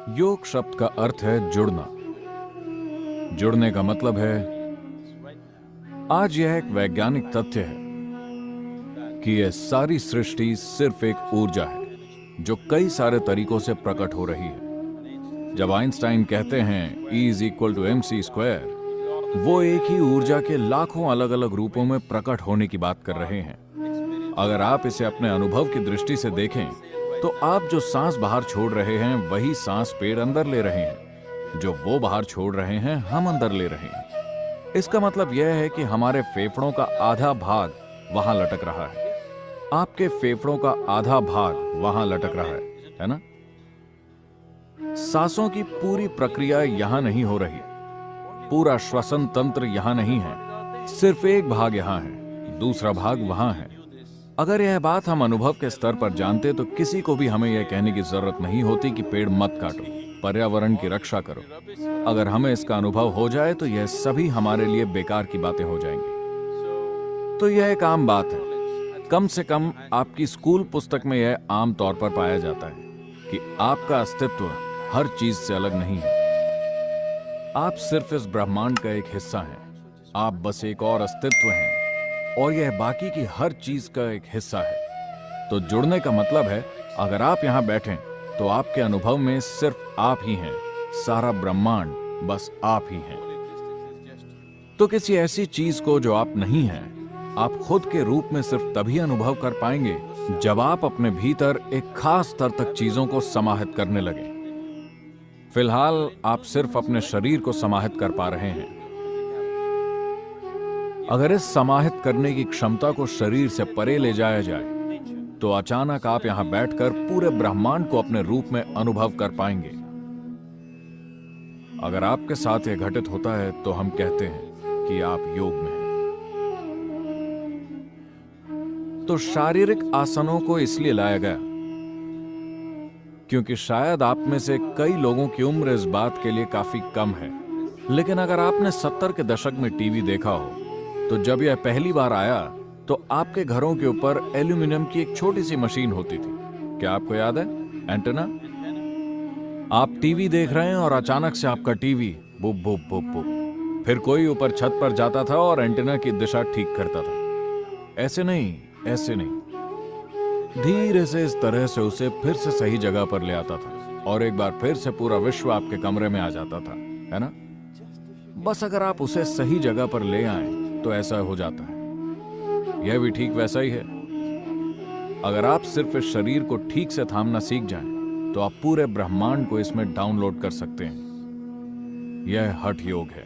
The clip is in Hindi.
योग शब्द का अर्थ है जुड़ना। जुड़ने का मतलब है, आज यह एक वैज्ञानिक तथ्य है कि यह सारी सृष्टि सिर्फ एक ऊर्जा है जो कई सारे तरीकों से प्रकट हो रही है। जब आइंस्टाइन कहते हैं E=mc², वो एक ही ऊर्जा के लाखों अलग अलग रूपों में प्रकट होने की बात कर रहे हैं। अगर आप इसे अपने अनुभव की दृष्टि से देखें तो आप जो सांस बाहर छोड़ रहे हैं वही सांस पेड़ अंदर ले रहे हैं, जो वो बाहर छोड़ रहे हैं हम अंदर ले रहे हैं। इसका मतलब यह है कि हमारे फेफड़ों का आधा भाग वहां लटक रहा है, आपके फेफड़ों का आधा भाग वहां लटक रहा है ना? सांसों की पूरी प्रक्रिया यहां नहीं हो रही, पूरा श्वसन तंत्र यहां नहीं है, सिर्फ एक भाग यहां है, दूसरा भाग वहां है। अगर यह बात हम अनुभव के स्तर पर जानते तो किसी को भी हमें यह कहने की जरूरत नहीं होती कि पेड़ मत काटो, पर्यावरण की रक्षा करो। अगर हमें इसका अनुभव हो जाए तो यह सभी हमारे लिए बेकार की बातें हो जाएंगी। तो यह एक आम बात है, कम से कम आपकी स्कूल पुस्तक में यह आम तौर पर पाया जाता है कि आपका अस्तित्व हर चीज से अलग नहीं है। आप सिर्फ इस ब्रह्मांड का एक हिस्सा हैं, आप बस एक और अस्तित्व हैं और यह बाकी की हर चीज का एक हिस्सा है। तो जुड़ने का मतलब है, अगर आप यहां बैठें तो आपके अनुभव में सिर्फ आप ही हैं, सारा ब्रह्मांड बस आप ही हैं। तो किसी ऐसी चीज को जो आप नहीं हैं, आप खुद के रूप में सिर्फ तभी अनुभव कर पाएंगे जब आप अपने भीतर एक खास स्तर तक चीजों को समाहित करने लगें। फिलहाल आप सिर्फ अपने शरीर को समाहित कर पा रहे हैं। अगर इस समाहित करने की क्षमता को शरीर से परे ले जाया जाए तो अचानक आप यहां बैठकर पूरे ब्रह्मांड को अपने रूप में अनुभव कर पाएंगे। अगर आपके साथ यह घटित होता है तो हम कहते हैं कि आप योग में हैं। तो शारीरिक आसनों को इसलिए लाया गया क्योंकि शायद आप में से कई लोगों की उम्र इस बात के लिए काफी कम है, लेकिन अगर आपने 70 के दशक में टीवी देखा हो तो जब यह पहली बार आया तो आपके घरों के ऊपर एल्यूमिनियम की एक छोटी सी मशीन होती थी। क्या आपको याद है? एंटेना। आप टीवी देख रहे हैं और अचानक से आपका टीवी बुप बुप बुप बुप, फिर कोई ऊपर छत पर जाता था और एंटेना की दिशा ठीक करता था। ऐसे नहीं, ऐसे नहीं, धीरे से इस तरह से उसे फिर से सही जगह पर ले आता था और एक बार फिर से पूरा विश्व आपके कमरे में आ जाता था, है ना? बस अगर आप उसे सही जगह पर ले आए तो ऐसा हो जाता है। यह भी ठीक वैसा ही है। अगर आप सिर्फ इस शरीर को ठीक से थामना सीख जाएं, तो आप पूरे ब्रह्मांड को इसमें डाउनलोड कर सकते हैं। यह हठ योग है।